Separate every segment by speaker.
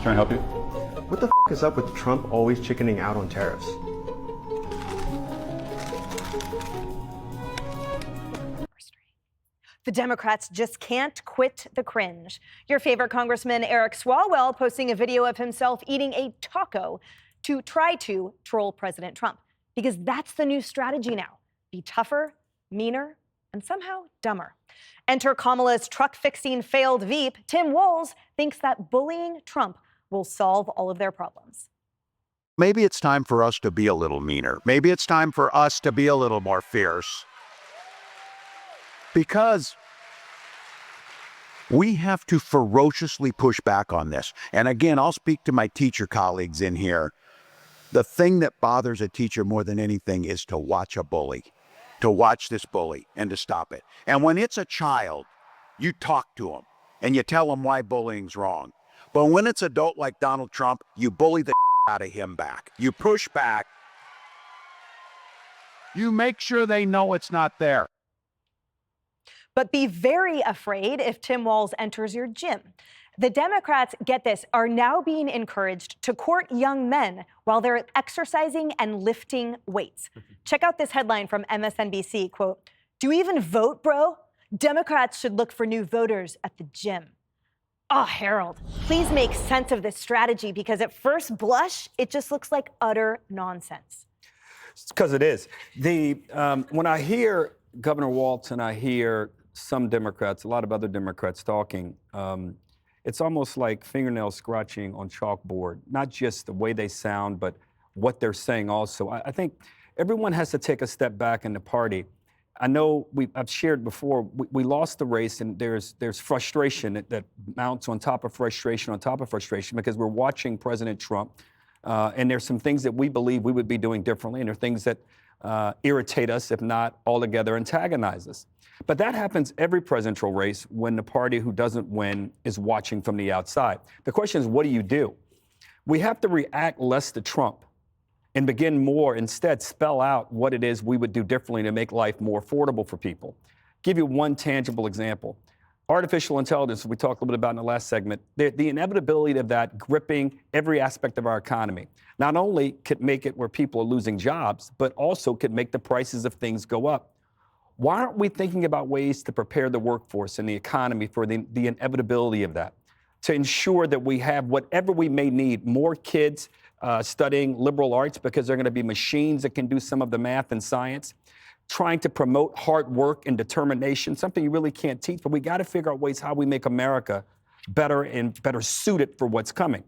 Speaker 1: Can I help you?
Speaker 2: What the is up with Trump always chickening out on tariffs?
Speaker 3: The Democrats just can't quit the cringe. Your favorite Congressman Eric Swalwell posting a video of himself eating a taco to try to troll President Trump. Because that's the new strategy now. Be tougher, meaner, and somehow dumber. Enter Kamala's truck-fixing failed Veep. Tim Walz thinks that bullying Trump will solve all of their problems.
Speaker 4: Maybe it's time for us to be a little meaner. Maybe it's time for us to be a little more fierce. Because we have to ferociously push back on this. And again, I'll speak to my teacher colleagues in here. The thing that bothers a teacher more than anything is to watch a bully, to watch this bully and to stop it. And when it's a child, you talk to them and you tell them why bullying's wrong. But when it's adult like Donald Trump, you bully the out of him back. You push back. You make sure they know it's not there.
Speaker 3: But be very afraid if Tim Walz enters your gym. The Democrats, get this, are now being encouraged to court young men while they're exercising and lifting weights. Check out this headline from MSNBC, quote, "Do you even vote, bro? Democrats should look for new voters at the gym." Oh, Harold, please make sense of this strategy because at first blush, it just looks like utter nonsense.
Speaker 5: It's because it is. When I hear Governor Walz and I hear some Democrats, a lot of other Democrats talking, it's almost like fingernail scratching on chalkboard, not just the way they sound, but what they're saying also. I think everyone has to take a step back in the party. I know I've shared before, we lost the race and there's frustration that mounts on top of frustration because we're watching President Trump and there's some things that we believe we would be doing differently and there are things that irritate us, if not altogether antagonize us. But that happens every presidential race when the party who doesn't win is watching from the outside. The question is, what do? We have to react less to Trump and begin more, instead, spell out what it is we would do differently to make life more affordable for people. Give you one tangible example. Artificial intelligence, we talked a little bit about in the last segment, the inevitability of that gripping every aspect of our economy. Not only could make it where people are losing jobs, but also could make the prices of things go up. Why aren't we thinking about ways to prepare the workforce and the economy for the inevitability of that? To ensure that we have whatever we may need, more kids studying liberal arts because they're going to be machines that can do some of the math and science, trying to promote hard work and determination, something you really can't teach, but we got to figure out ways how we make America better and better suited for what's coming.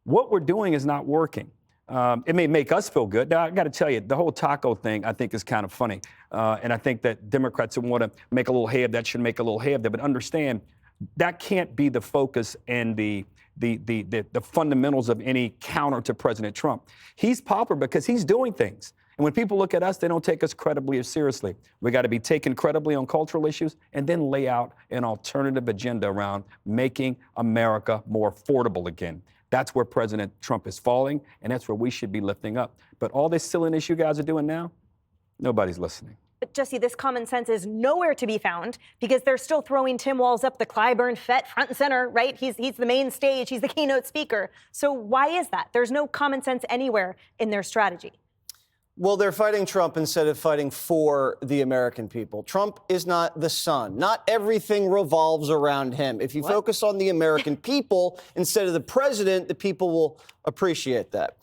Speaker 5: What we're doing is not working. It may make us feel good. Now, I got to tell you, the whole taco thing, I think, is kind of funny. And I think that Democrats who want to make a little hay of that should make a little hay of that. But understand, that can't be the focus and the fundamentals of any counter to President Trump. He's popular because he's doing things. And when people look at us, they don't take us credibly or seriously. We got to be taken credibly on cultural issues and then lay out an alternative agenda around making America more affordable again. That's where President Trump is falling, and that's where we should be lifting up. But all this silliness you guys are doing now, nobody's listening.
Speaker 3: But Jesse, this common sense is nowhere to be found because they're still throwing Tim Walz up the Clyburn Fett front and center, right? He's the main stage. He's the keynote speaker. So why is that? There's no common sense anywhere in their strategy.
Speaker 6: Well, they're fighting Trump instead of fighting for the American people. Trump is not the sun. Not everything revolves around him. If you focus on the American people instead of the president, the people will appreciate that.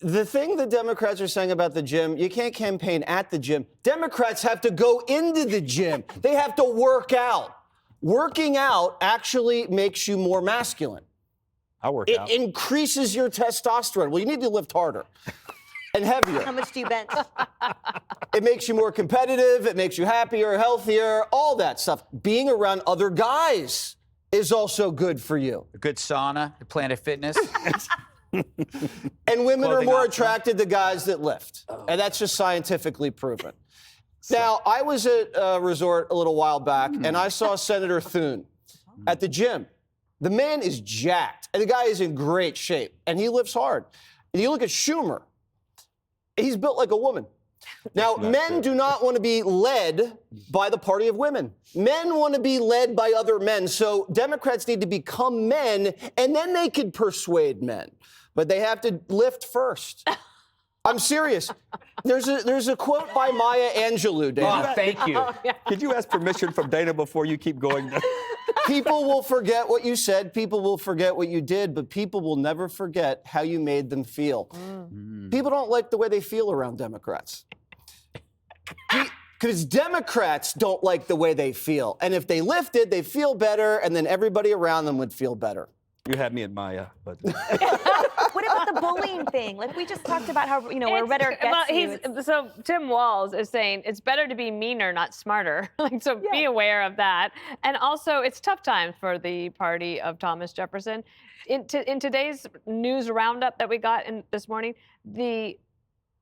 Speaker 6: The thing the Democrats are saying about the gym, you can't campaign at the gym. Democrats have to go into the gym. They have to work out. Working out actually makes you more masculine.
Speaker 5: I work out.
Speaker 6: It increases your testosterone. Well, you need to lift harder and heavier.
Speaker 3: How much do you bench?
Speaker 6: It makes you more competitive. It makes you happier, healthier, all that stuff. Being around other guys is also good for you.
Speaker 7: A good sauna, Planet Fitness.
Speaker 6: And women are more attracted to guys that lift. And that's just scientifically proven. Now, I was at a resort a little while back, and I saw Senator Thune at the gym. The man is jacked, and the guy is in great shape, and he lifts hard. And you look at Schumer, he's built like a woman. Now, men do not want to be led by the party of women. Men want to be led by other men. So Democrats need to become men, and then they could persuade men. But they have to lift first. I'm serious. There's a quote by Maya Angelou, Dana.
Speaker 7: Oh, thank you.
Speaker 5: Could you ask permission from Dana before you keep going?
Speaker 6: People will forget what you said. People will forget what you did, but people will never forget how you made them feel. People don't like the way they feel around Democrats. Because Democrats don't like the way they feel. And if they lifted, they feel better, and then everybody around them would feel better.
Speaker 5: You had me at Maya, but...
Speaker 3: What about the bullying thing? Like we just talked about how, where rhetoric gets you.
Speaker 1: So Tim Walz is saying it's better to be meaner, not smarter. So be aware of that. And also, it's tough times for the party of Thomas Jefferson. In today's news roundup that we got this morning, the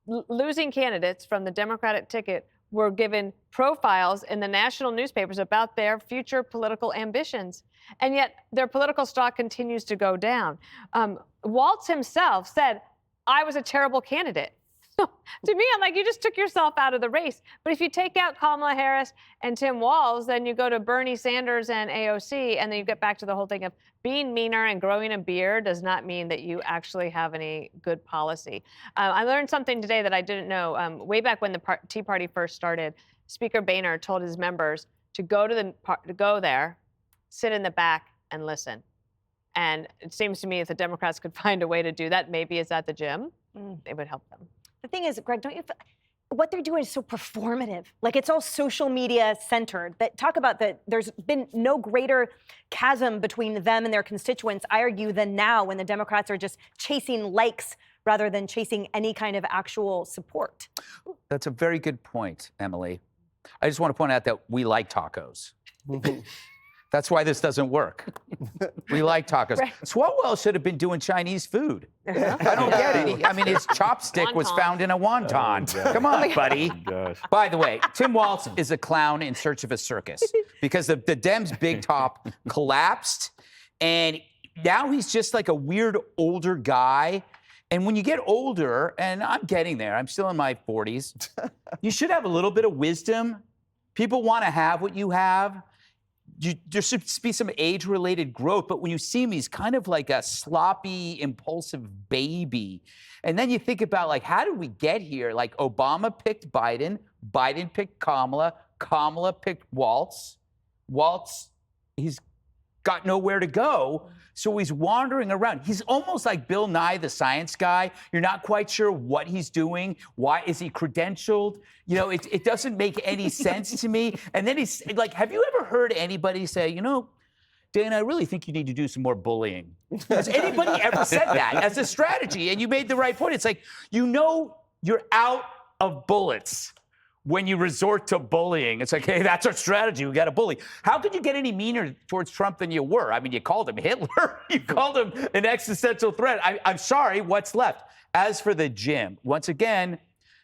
Speaker 1: losing candidates from the Democratic ticket were given profiles in the national newspapers about their future political ambitions. And yet their political stock continues to go down. Walz himself said, I was a terrible candidate. To me, I'm like, you just took yourself out of the race. But if you take out Kamala Harris and Tim Walz, then you go to Bernie Sanders and AOC, and then you get back to the whole thing of being meaner and growing a beard does not mean that you actually have any good policy. I learned something today that I didn't know. Way back when the Tea Party first started, Speaker Boehner told his members to go there, sit in the back, and listen. And it seems to me if the Democrats could find a way to do that, maybe it's at the gym, it would help them.
Speaker 3: The thing is, Greg, what they're doing is so performative. Like it's all social media centered. That talk about there's been no greater chasm between them and their constituents, I argue, than now when the Democrats are just chasing likes rather than chasing any kind of actual support.
Speaker 7: That's a very good point, Emily. I just want to point out that we like tacos. That's why this doesn't work. We like tacos. Right. Swalwell should have been doing Chinese food. I don't get it. I mean, his chopstick was found in a wonton. Come on, buddy. By the way, Tim Walz is a clown in search of a circus because the Dems' big top collapsed, and now he's just like a weird older guy. And when you get older, and I'm getting there, I'm still in my 40s, you should have a little bit of wisdom. People want to have what you have. There should be some age-related growth, but when you see him, he's kind of like a sloppy, impulsive baby. And then you think about, like, how did we get here? Like, Obama picked Biden, Biden picked Kamala, Kamala picked Walz. Walz, he's got nowhere to go, so he's wandering around. He's almost like Bill Nye, the science guy. You're not quite sure what he's doing. Why is he credentialed? You know, it doesn't make any sense to me. And then he's like, have you ever heard anybody say, Dana, I really think you need to do some more bullying? Has anybody ever said that as a strategy? And you made the right point. It's like, you're out of bullets when you resort to bullying. It's like, hey, that's our strategy. We got to bully. How could you get any meaner towards Trump than you were? I mean, you called him Hitler. You called him an existential threat. I'm sorry, what's left? As for the gym, once again,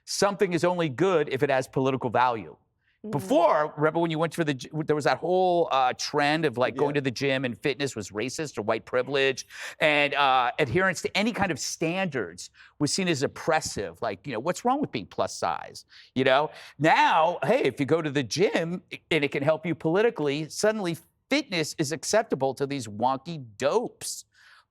Speaker 7: something is only good if it has political value. Before, remember when you went there was that whole trend of like going to the gym and fitness was racist or white privilege, and adherence to any kind of standards was seen as oppressive. Like, what's wrong with being plus size? Now, hey, if you go to the gym and it can help you politically, suddenly fitness is acceptable to these wonky dopes.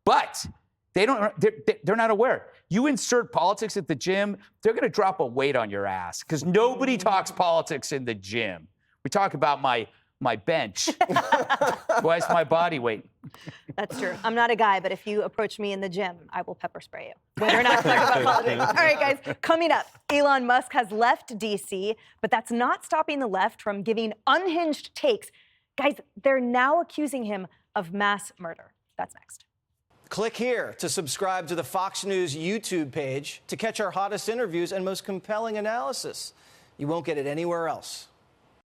Speaker 7: But they're not aware. You insert politics at the gym, they're going to drop a weight on your ass because nobody talks politics in the gym. We talk about my bench. Why is my body weight?
Speaker 3: That's true. I'm not a guy, but if you approach me in the gym, I will pepper spray you. Whether or not talk about politics. All right, guys, coming up, Elon Musk has left D.C., but that's not stopping the left from giving unhinged takes. Guys, they're now accusing him of mass murder. That's next.
Speaker 6: Click here to subscribe to the Fox News YouTube page to catch our hottest interviews and most compelling analysis. You won't get it anywhere else.